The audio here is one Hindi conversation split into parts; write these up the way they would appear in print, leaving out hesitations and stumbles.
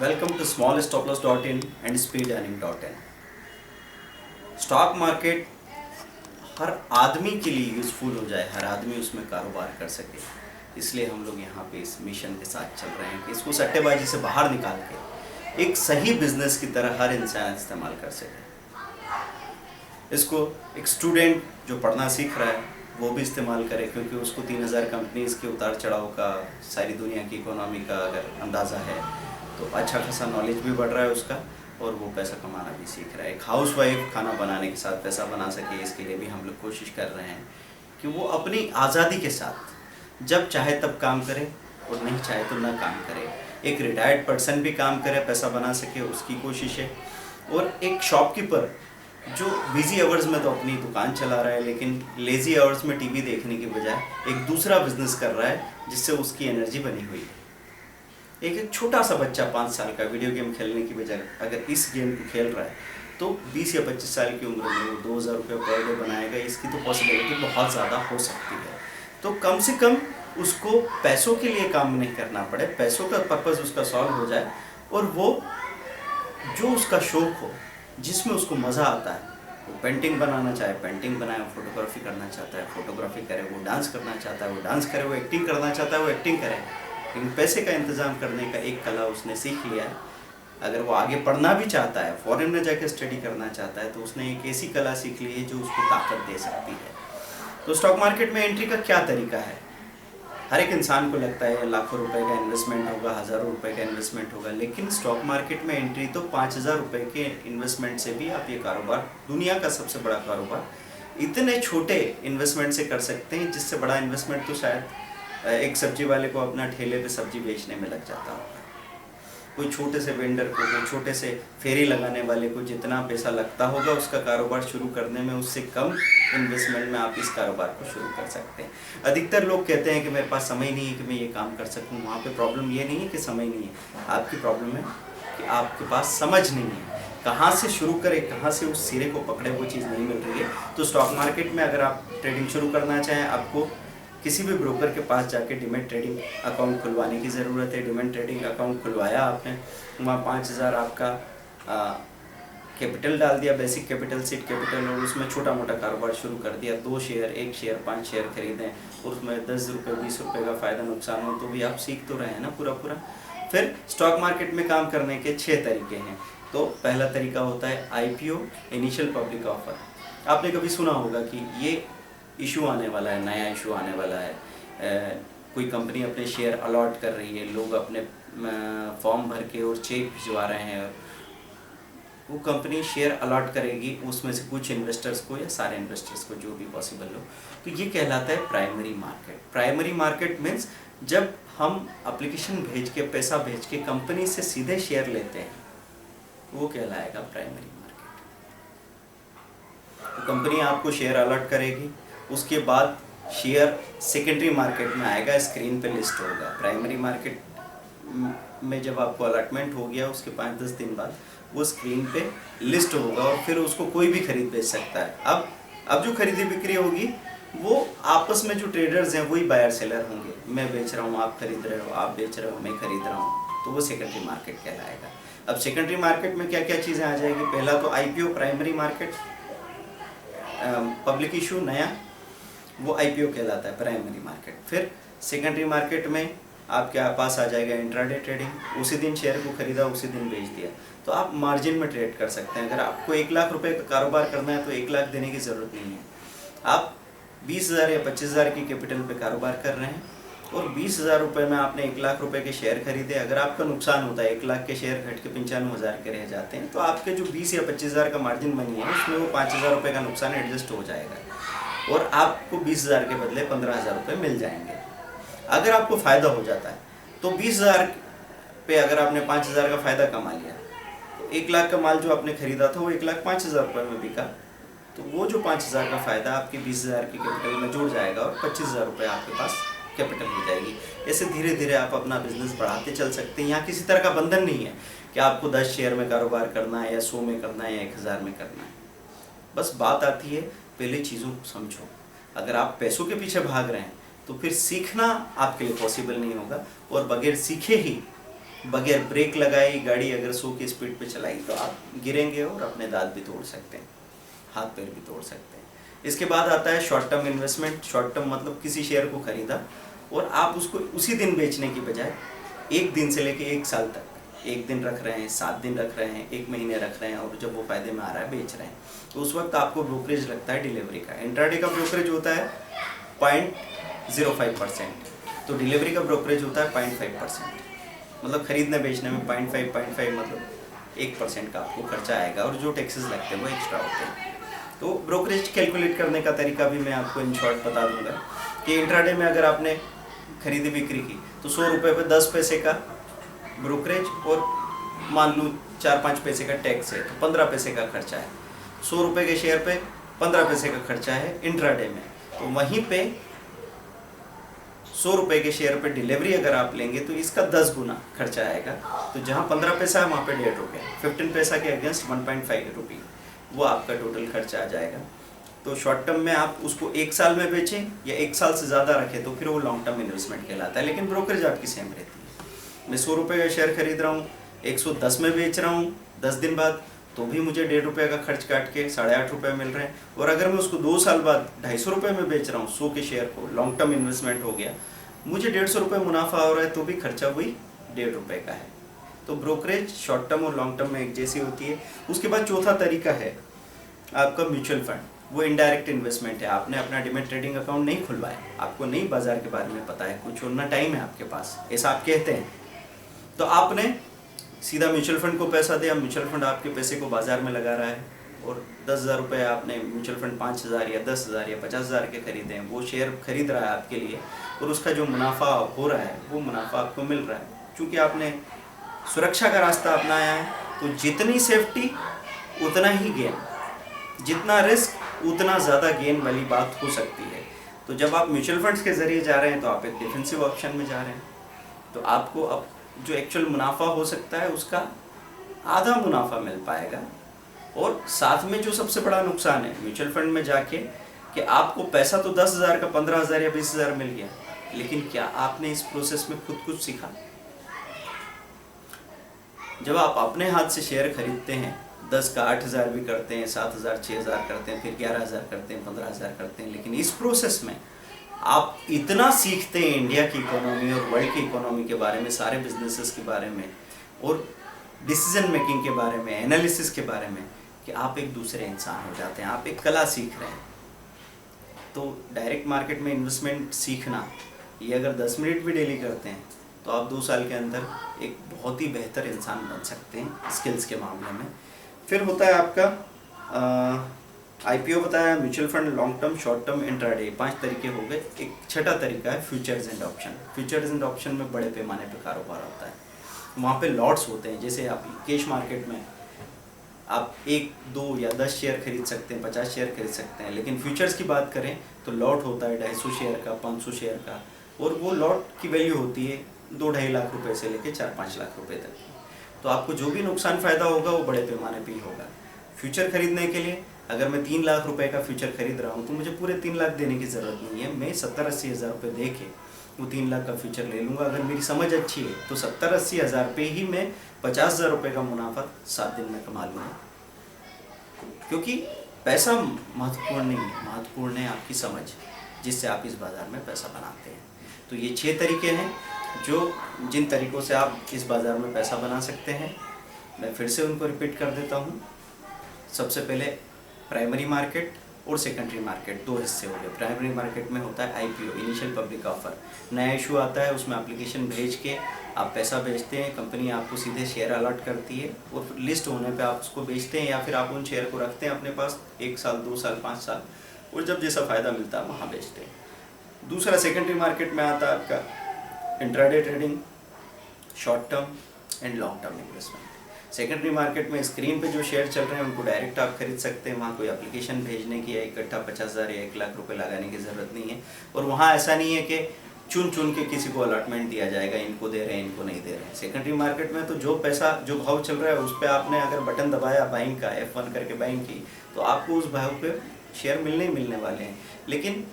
Welcome to smallstopless.in and speedearning.in। Stock market हर आदमी के लिए यूज़फुल हो जाए, हर आदमी उसमें कारोबार कर सके, इसलिए हम लोग यहाँ पे इस मिशन के साथ चल रहे हैं कि इसको सट्टेबाजी से बाहर निकाल के एक सही बिजनेस की तरह हर इंसान इस्तेमाल कर सके। इसको एक स्टूडेंट जो पढ़ना सीख रहा है वो भी इस्तेमाल करे, क्योंकि उसको 3000 कंपनीज़ के उतार चढ़ाव का, सारी दुनिया की इकोनॉमी का अगर अंदाज़ा है तो अच्छा खासा नॉलेज भी बढ़ रहा है उसका, और वो पैसा कमाना भी सीख रहा है। एक हाउस वाइफ खाना बनाने के साथ पैसा बना सके, इसके लिए भी हम लोग कोशिश कर रहे हैं कि वो अपनी आज़ादी के साथ जब चाहे तब काम करे और नहीं चाहे तो ना काम करे। एक रिटायर्ड पर्सन भी काम करे, पैसा बना सके, उसकी कोशिश है। और एक शॉपकीपर जो बिजी आवर्स में तो अपनी दुकान चला रहा है, लेकिन लेज़ी आवर्स में टीवी देखने के बजाय एक दूसरा बिजनेस कर रहा है जिससे उसकी एनर्जी बनी हुई है। एक छोटा सा बच्चा 5 साल का वीडियो गेम खेलने की बजाय अगर इस गेम को खेल रहा है तो 20 या 25 साल की उम्र में वो 2000 रुपये पर डे बनाएगा। इसकी तो पॉसिबिलिटी बहुत ज़्यादा हो सकती है। तो कम से कम उसको पैसों के लिए काम नहीं करना पड़े, पैसों का पर्पज़ उसका सॉल्व हो जाए, और वो जो उसका शौक हो, जिसमें उसको मज़ा आता है, वो पेंटिंग बनाना चाहे पेंटिंग बनाए, फोटोग्राफी करना चाहता है फोटोग्राफी करे, वो डांस करना चाहता है वो डांस करे, वो एक्टिंग करना चाहता है वो एक्टिंग करे। लेकिन पैसे का इंतज़ाम करने का एक कला उसने सीख लिया है। अगर वो आगे पढ़ना भी चाहता है, फॉरेन में जाकर स्टडी करना चाहता है, तो उसने एक ऐसी कला सीख ली है जो उसको ताकत दे सकती है। तो स्टॉक मार्केट में एंट्री का क्या तरीका है? हर एक इंसान को लगता है लाखों रुपए का इन्वेस्टमेंट होगा, हज़ारों रुपए का इन्वेस्टमेंट होगा, लेकिन स्टॉक मार्केट में एंट्री तो 5000 रुपये के इन्वेस्टमेंट से भी आप ये कारोबार, दुनिया का सबसे बड़ा कारोबार, इतने छोटे इन्वेस्टमेंट से कर सकते हैं, जिससे बड़ा इन्वेस्टमेंट तो शायद एक सब्जी वाले को अपना ठेले पे सब्जी बेचने में लग जाता होगा। कोई छोटे से वेंडर को, कोई छोटे से फेरी लगाने वाले को जितना पैसा लगता होगा उसका कारोबार शुरू करने में, उससे कम इन्वेस्टमेंट में आप इस कारोबार को शुरू कर सकते हैं। अधिकतर लोग कहते हैं कि मेरे पास समय नहीं है कि मैं ये काम कर सकूं। वहाँ पे प्रॉब्लम ये नहीं है कि समय नहीं है, आपकी प्रॉब्लम है कि आपके पास समझ नहीं है। कहाँ से शुरू करें, कहाँ से उस सिरे को पकड़े, वो चीज़ नहीं मिल रही है। तो स्टॉक मार्केट में अगर आप ट्रेडिंग शुरू करना चाहें, आपको किसी भी ब्रोकर के पास जाके डिमेट ट्रेडिंग अकाउंट खुलवाने की ज़रूरत है। डिमेट ट्रेडिंग अकाउंट खुलवाया आपने, वहाँ 5000 आपका कैपिटल डाल दिया, बेसिक कैपिटल, सीट कैपिटल, और उसमें छोटा मोटा कारोबार शुरू कर दिया। 2 शेयर, 1 शेयर, 5 शेयर खरीदें, और उसमें 10 रुपये 20 रुपये का फ़ायदा नुकसान हो तो भी आप सीख तो रहे हैं ना पूरा। फिर स्टॉक मार्केट में काम करने के 6 तरीके हैं। तो पहला तरीका होता है IPO, इनिशियल पब्लिक ऑफर। आपने कभी सुना होगा कि ये इशू आने वाला है, नया इशू आने वाला है, कोई कंपनी अपने शेयर अलॉट कर रही है, लोग अपने फॉर्म भर के और चेक भिजवा रहे हैं, वो कंपनी शेयर अलॉट करेगी उसमें से कुछ इन्वेस्टर्स को या सारे इन्वेस्टर्स को, जो भी पॉसिबल हो। तो ये कहलाता है primary market. Primary market means जब हम एप्लीकेशन भेज के, पैसा भेज के कंपनी से सीधे शेयर लेते हैं, वो कहलाएगा प्राइमरी मार्केट। तो कंपनी आपको शेयर अलॉट करेगी, उसके बाद शेयर सेकेंडरी मार्केट में आएगा, स्क्रीन पे लिस्ट होगा। प्राइमरी मार्केट में जब आपको अलॉटमेंट हो गया, उसके 5-10 दिन बाद वो स्क्रीन पे लिस्ट होगा, और फिर उसको कोई भी खरीद बेच सकता है। अब जो खरीदी बिक्री होगी वो आपस में जो ट्रेडर्स हैं वही बायर सेलर होंगे। मैं बेच रहा हूँ, आप खरीद रहे हो, आप बेच रहे हो, मैं खरीद रहा हूँ, तो वो सेकेंडरी मार्केट कहलाएगा। अब सेकेंडरी मार्केट में क्या क्या चीज़ें आ जाएगी? पहला तो IPO, primary market, public issue नया, वो IPO कहलाता है प्राइमरी मार्केट। फिर सेकेंडरी मार्केट में आपके पास आ जाएगा इंट्राडे ट्रेडिंग। उसी दिन शेयर को खरीदा, उसी दिन बेच दिया, तो आप मार्जिन में ट्रेड कर सकते हैं। अगर आपको 1 लाख रुपए का कारोबार करना है तो 1 लाख देने की ज़रूरत नहीं है। आप 20,000 या 25,000 की कैपिटल पे कारोबार कर रहे हैं, और 20,000 रुपये में आपने 1 लाख रुपए के शेयर खरीदे। अगर आपका नुकसान होता है, 1 लाख के शेयर घट के 95,000 के रह जाते हैं, तो आपके जो 20 या 25,000 का मार्जिन बनी है उसमें वो 5,000 रुपये का नुकसान एडजस्ट हो जाएगा, और आपको 20,000 के बदले 15,000 रुपये मिल जाएंगे। अगर आपको फ़ायदा हो जाता है तो 20,000 पे अगर आपने 5,000 का फ़ायदा कमा लिया, तो 1 लाख का माल जो आपने खरीदा था वो 1,05,000 रुपये में बिका, तो वो जो 5,000 का फ़ायदा आपके 20,000 की कैपिटल में जुड़ जाएगा, और 25,000 रुपये आपके पास कैपिटल हो जाएगी। ऐसे धीरे धीरे आप अपना बिजनेस बढ़ाते चल सकते हैं। यहाँ किसी तरह का बंधन नहीं है कि आपको 10 शेयर में कारोबार करना है, या 100 में करना है, या 1000 में करना है। बस बात आती है, पहले चीज़ों को समझो। अगर आप पैसों के पीछे भाग रहे हैं तो फिर सीखना आपके लिए पॉसिबल नहीं होगा, और बगैर सीखे ही बगैर ब्रेक लगाए गाड़ी अगर 100 की स्पीड पे चलाई तो आप गिरेंगे और अपने दांत भी तोड़ सकते हैं, हाथ पैर भी तोड़ सकते हैं। इसके बाद आता है short term investment. Short term मतलब किसी शेयर को खरीदा और आप उसको उसी दिन बेचने की बजाय एक दिन से लेके 1 साल तक, 1 दिन रख रहे हैं, 7 दिन रख रहे हैं, 1 महीने रख रहे हैं और जब वो फायदे में आ रहा है बेच रहे हैं, तो उस वक्त आपको ब्रोकरेज लगता है डिलीवरी का। इंट्राडे का ब्रोकरेज होता है 0.05%, तो डिलीवरी का ब्रोकरेज होता है 0.5%। मतलब खरीदने बेचने में 0.5 मतलब 1% का आपको खर्चा आएगा और जो टैक्सेस लगते हैं वो एक्स्ट्रा होते हैं। तो ब्रोकरेज कैलकुलेट करने का तरीका भी मैं आपको इन शॉर्ट बता दूंगा कि इंट्राडे में अगर आपने खरीदी बिक्री की तो 100 रुपये पे 10 पैसे का ब्रोकरेज और मान लूँ 4-5 पैसे का टैक्स है, तो 15 पैसे का खर्चा है। 100 रुपये के शेयर पे 15 पैसे का खर्चा है इंट्राडे में। तो वहीं पे 100 रुपये के शेयर पे डिलीवरी अगर आप लेंगे तो इसका 10 गुना खर्चा आएगा। तो जहाँ 15 पैसा है वहाँ पे 1.5 रुपये, 15 पैसा के अगेंस्ट 1.5 रुपये, वो आपका टोटल खर्चा आ जाएगा। तो शॉर्ट टर्म में आप उसको 1 साल में बेचें या 1 साल से ज़्यादा रखें तो फिर वो लॉन्ग टर्म इन्वेस्टमेंट कहलाता है, लेकिन ब्रोकरेज आपकी सेम रहती है। मैं 100 रुपये का शेयर खरीद रहा हूँ, 110 में बेच रहा हूँ 10 दिन बाद, तो भी मुझे 1.5 रुपये का खर्च काट के 8.5 रुपये मिल रहे हैं। और अगर मैं उसको 2 साल बाद 250 रुपये में बेच रहा हूँ 100 के शेयर को, लॉन्ग टर्म इन्वेस्टमेंट हो गया, मुझे 150 रुपये मुनाफा हो रहा है, तो भी खर्चा वही 1.5 रुपये का है। तो ब्रोकरेज शॉर्ट टर्म और लॉन्ग टर्म में एक जैसी होती है। उसके बाद चौथा तरीका है आपका म्यूचुअल फंड। वो इनडायरेक्ट इन्वेस्टमेंट है। आपने अपना डिमेट ट्रेडिंग अकाउंट नहीं खुलवाया, आपको नहीं बाजार के बारे में पता है, कुछ और ना टाइम है आपके पास, ऐसा आप कहते हैं, तो आपने सीधा म्यूचुअल फंड को पैसा दिया, म्यूचुअल फंड आपके पैसे को बाजार में लगा रहा है और 10,000 रुपये आपने म्यूचुअल फंड 5,000 या 10,000 या 50,000 के खरीदे हैं, वो शेयर खरीद रहा है आपके लिए और उसका जो मुनाफा हो रहा है वो मुनाफा आपको मिल रहा है। क्योंकि आपने सुरक्षा का रास्ता अपनाया है, तो जितनी सेफ्टी उतना ही गेन, जितना रिस्क उतना ज़्यादा गेन वाली बात हो सकती है। तो जब आप म्यूचुअल फंड्स के ज़रिए जा रहे हैं तो आप एक डिफेंसिव ऑप्शन में जा रहे हैं, तो आपको अब जो एक्चुअल मुनाफा हो सकता है उसका आधा मुनाफा मिल पाएगा। और साथ में जो सबसे बड़ा नुकसान है म्यूचुअल फंड में जाके कि आपको पैसा तो 10,000 का 15,000 या 20,000 मिल गया, लेकिन क्या आपने इस प्रोसेस में खुद कुछ सीखा? जब आप अपने हाथ से शेयर खरीदते हैं 10 का 8,000 भी करते हैं, 7,000 6,000 करते हैं, फिर 11,000 करते हैं, 15,000 करते हैं, लेकिन इस प्रोसेस में आप इतना सीखते हैं इंडिया की इकोनॉमी और वर्ल्ड की इकोनॉमी के बारे में, सारे बिजनेसेस के बारे में और डिसीजन मेकिंग के बारे में, एनालिसिस के बारे में, कि आप एक दूसरे इंसान हो जाते हैं, आप एक कला सीख रहे हैं। तो डायरेक्ट मार्केट में इन्वेस्टमेंट सीखना, ये अगर 10 मिनट भी डेली करते हैं तो आप 2 साल के अंदर एक बहुत ही बेहतर इंसान बन सकते हैं स्किल्स के मामले में। फिर होता है आपका IPO बताया, mutual fund, long term, short term, intraday, 5 तरीके हो गए। एक छठा तरीका है futures and option. Futures and option में बड़े पैमाने पर कारोबार होता है, वहाँ पे लॉट्स होते हैं। जैसे आप कैश मार्केट में आप 1, 2 या 10 शेयर खरीद सकते हैं, 50 शेयर खरीद सकते हैं, लेकिन फ्यूचर्स की बात करें तो लॉट होता है 250 शेयर का, 500 शेयर का, और वो लॉट की वैल्यू होती है 2-2.5 लाख रुपए से लेकर 4-5 लाख रुपए तक की। तो आपको जो भी नुकसान फ़ायदा होगा वो बड़े पैमाने पे ही होगा। फ्यूचर खरीदने के लिए अगर मैं 3 लाख रुपए का फ्यूचर खरीद रहा हूँ तो मुझे पूरे 3 लाख देने की ज़रूरत नहीं है। मैं 70-80 हज़ार रुपये दे के वो 3 लाख का फ्यूचर ले लूँगा। अगर मेरी समझ अच्छी है तो 70-80 हज़ार रुपये ही मैं 50,000 रुपये का मुनाफा 7 दिन में कमा लूँगा। क्योंकि पैसा महत्वपूर्ण नहीं है, महत्वपूर्ण है आपकी समझ, जिससे आप इस बाज़ार में पैसा बनाते हैं। तो ये 6 तरीके हैं जिन तरीक़ों से आप इस बाज़ार में पैसा बना सकते हैं। मैं फिर से उनको रिपीट कर देता हूँ। सबसे पहले प्राइमरी मार्केट और सेकेंडरी मार्केट, 2 हिस्से हो गए। प्राइमरी मार्केट में होता है IPO, इनिशियल पब्लिक ऑफर। नया इशू आता है, उसमें एप्लीकेशन भेज के आप पैसा बेचते हैं, कंपनी आपको सीधे शेयर अलॉट करती है और लिस्ट होने पे आप उसको बेचते हैं, या फिर आप उन शेयर को रखते हैं अपने पास 1 साल, 2 साल, 5 साल, और जब जैसा फ़ायदा मिलता है वहाँ बेचते हैं। दूसरा सेकेंडरी मार्केट में आता है आपका intraday trading, short term and long term investment. Secondary market में स्क्रीन पे जो शेयर चल रहे हैं उनको डायरेक्ट आप खरीद सकते हैं। वहाँ कोई एप्लीकेशन भेजने की या इकट्ठा 50,000 या 1 लाख रुपए लगाने की ज़रूरत नहीं है। और वहाँ ऐसा नहीं है कि चुन चुन के किसी को अलॉटमेंट दिया जाएगा, इनको दे रहे हैं, इनको नहीं दे रहे हैं। सेकेंडरी मार्केट में तो जो पैसा, जो भाव चल रहा है उस पर आपने अगर बटन दबाया बाइंग का, F1 करके बाइंग की, तो आपको उस भाव पे शेयर मिलने ही मिलने वाले हैं। लेकिन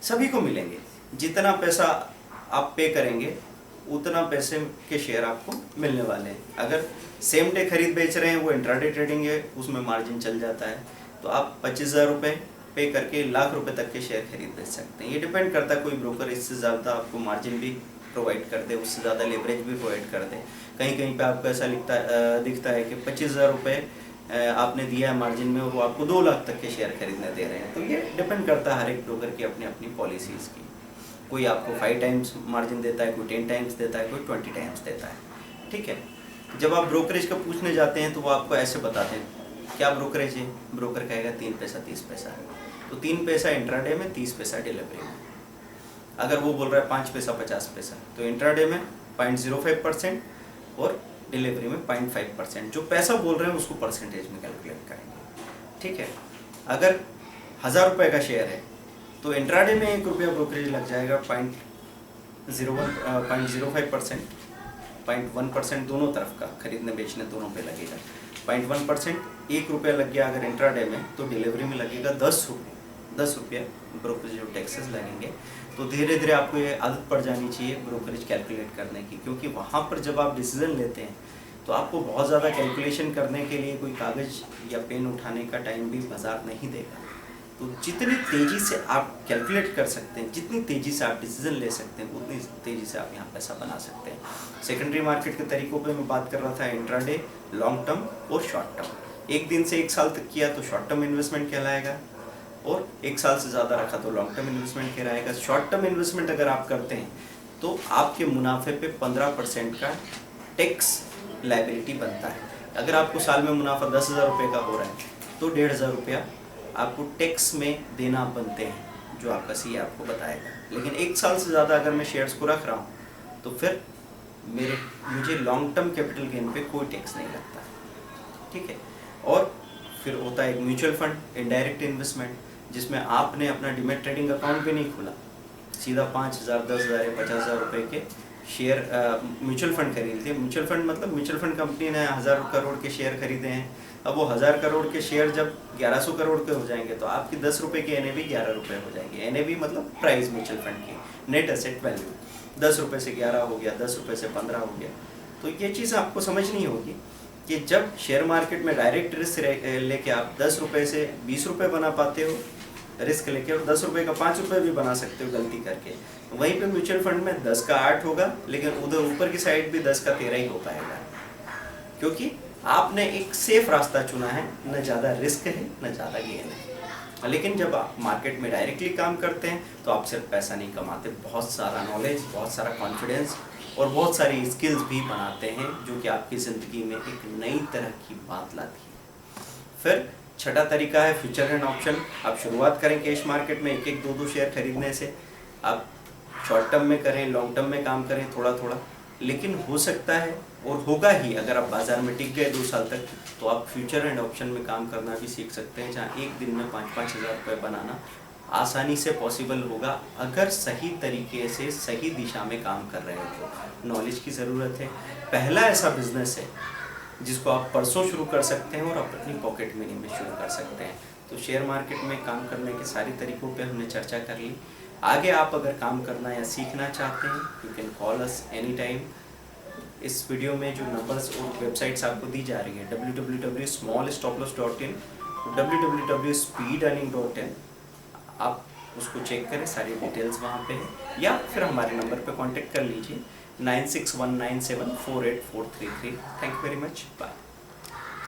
सभी को मिलेंगे, जितना पैसा आप पे करेंगे उतना पैसे के शेयर आपको मिलने वाले हैं। अगर सेम डे खरीद बेच रहे हैं, वो इंट्राडे ट्रेडिंग है, उसमें मार्जिन चल जाता है, तो आप 25,000 रुपये पे करके लाख रुपए तक के शेयर खरीद बेच सकते हैं। ये डिपेंड करता है, कोई ब्रोकर इससे ज़्यादा आपको मार्जिन भी प्रोवाइड कर दे, उससे ज़्यादा लेवरेज भी प्रोवाइड कर दे। कहीं कहीं पे आपको ऐसा दिखता है कि 25,000 रुपये आपने दिया है मार्जिन में और वो आपको 2 लाख तक के शेयर खरीदने दे रहे हैं। तो ये डिपेंड करता है हर एक ब्रोकर की अपनी अपनी पॉलिसीज़ की। कोई आपको 5 टाइम्स मार्जिन देता है, कोई 10 टाइम्स देता है, कोई 20 टाइम्स देता है। ठीक है, जब आप ब्रोकरेज का पूछने जाते हैं तो वो आपको ऐसे बताते हैं क्या ब्रोकरेज है, ब्रोकर कहेगा 3 पैसा 30 पैसा है। तो 3 पैसा इंट्राडे में, 30 पैसा डिलीवरी में। अगर वो बोल रहा है 5 पैसा 50 पैसा, तो इंट्राडे में 0.05% और डिलीवरी में 0.5%। जो पैसा बोल रहे हैं उसको परसेंटेज में कैलकुलेट करेंगे। ठीक है, अगर 1000 रुपये का शेयर है तो इंट्राडे में 1 रुपया ब्रोकरेज लग जाएगा, 0.05%, 0.1% दोनों तरफ का, खरीदने बेचने दोनों पे लगेगा। 0.1% 1 रुपया लग गया अगर इंट्राडे में, तो डिलीवरी में लगेगा 10 रुपया ब्रोकरेज और टैक्सेस लगेंगे। तो धीरे धीरे आपको ये आदत पड़ जानी चाहिए ब्रोकरेज कैलकुलेट करने की, क्योंकि वहाँ पर जब आप डिसीजन लेते हैं तो आपको बहुत ज़्यादा कैलकुलेशन करने के लिए कोई कागज़ या पेन उठाने का टाइम भी बाजार नहीं देगा। तो जितनी तेज़ी से आप कैलकुलेट कर सकते हैं, जितनी तेज़ी से आप डिसीजन ले सकते हैं, उतनी तेज़ी से आप यहाँ पैसा बना सकते हैं। सेकेंडरी मार्केट के तरीक़ों पे मैं बात कर रहा था, इंट्राडे, लॉन्ग टर्म और शॉर्ट टर्म। 1 दिन से 1 साल तक किया तो शॉर्ट टर्म इन्वेस्टमेंट कहलाएगा, और 1 साल से ज़्यादा रखा तो लॉन्ग टर्म इन्वेस्टमेंट कहलाएगा। शॉर्ट टर्म इन्वेस्टमेंट अगर आप करते हैं तो आपके मुनाफे पे 15% का टैक्स लायबिलिटी बनता है। अगर आपको साल में मुनाफा 10,000 रुपये का हो रहा है तो 1,500 रुपया आपको टैक्स में देना बनते हैं, जो आपका सीए आपको बताएगा। लेकिन 1 साल से ज़्यादा अगर मैं शेयर्स को रख रहा हूँ तो फिर मुझे लॉन्ग टर्म कैपिटल गेन पे कोई टैक्स नहीं लगता। ठीक है, और फिर होता है एक म्यूचुअल फंड, इनडायरेक्ट इन्वेस्टमेंट, जिसमें आपने अपना डीमैट ट्रेडिंग अकाउंट भी नहीं खोला, सीधा 5,000, 10,000 या 50,000 रुपये के शेयर म्यूचुअल फंड खरीदते हैं। म्यूचुअल फंड मतलब म्यूचुअल फंड कंपनी ने 1000 करोड़ के शेयर खरीदे हैं। अब वो 1000 करोड़ के शेयर जब 1100 करोड़ के हो जाएंगे तो आपकी 10 रुपये की एनएवी 11 रुपये हो जाएगी। एनएवी मतलब प्राइस म्यूचुअल फंड की, नेट एसेट वैल्यू, 10 रुपये से 11 हो गया, 10 रुपये से 15 हो गया। तो ये चीज़ आपको समझनी होगी कि जब शेयर मार्केट में डायरेक्ट रिस्क लेके आप 10 रुपये से 20 रुपये बना पाते हो रिस्क लेके, और 10 रुपये का 5 रुपये भी बना सकते हो गलती करके, वहीं पे म्यूचुअल फंड में 10 का 8 होगा, लेकिन उधर ऊपर की साइड भी 10 का 13 ही हो पाएगा, क्योंकि आपने एक सेफ रास्ता चुना है, न ज़्यादा रिस्क है न ज़्यादा गेन है। लेकिन जब आप मार्केट में डायरेक्टली काम करते हैं तो आप सिर्फ पैसा नहीं कमाते, बहुत सारा नॉलेज, बहुत सारा कॉन्फिडेंस और बहुत सारी स्किल्स भी बनाते हैं, जो कि आपकी ज़िंदगी में एक नई तरह की बात लाती है। फिर छठा तरीका है फ्यूचर एंड ऑप्शन। आप शुरुआत करें कैश मार्केट में 1-1, 2-2 शेयर खरीदने से। आप शॉर्ट टर्म में करें, लॉन्ग टर्म में काम करें थोड़ा थोड़ा, लेकिन हो सकता है और होगा ही, अगर आप बाज़ार में टिक गए 2 साल तक तो आप फ्यूचर एंड ऑप्शन में काम करना भी सीख सकते हैं, जहाँ एक दिन में 5-5 हज़ार रुपये बनाना आसानी से पॉसिबल होगा, अगर सही तरीके से सही दिशा में काम कर रहे हो तो। नॉलेज की ज़रूरत है। पहला ऐसा बिजनेस है जिसको आप परसों शुरू कर सकते हैं और अपनी पॉकेट मनी में शुरू कर सकते हैं। तो शेयर मार्केट में काम करने के सारे तरीक़ों पे हमने चर्चा कर ली। आगे आप अगर काम करना या सीखना चाहते हैं, you can call us any time. इस वीडियो में जो नंबर्स और वेबसाइट्स आपको दी जा रही है, www.smallstoploss.in, www.speedearning.in, आप उसको चेक करें, सारी डिटेल्स वहाँ पे है, या फिर हमारे नंबर पे कांटेक्ट कर लीजिए 9619748433। Thank you very much, bye.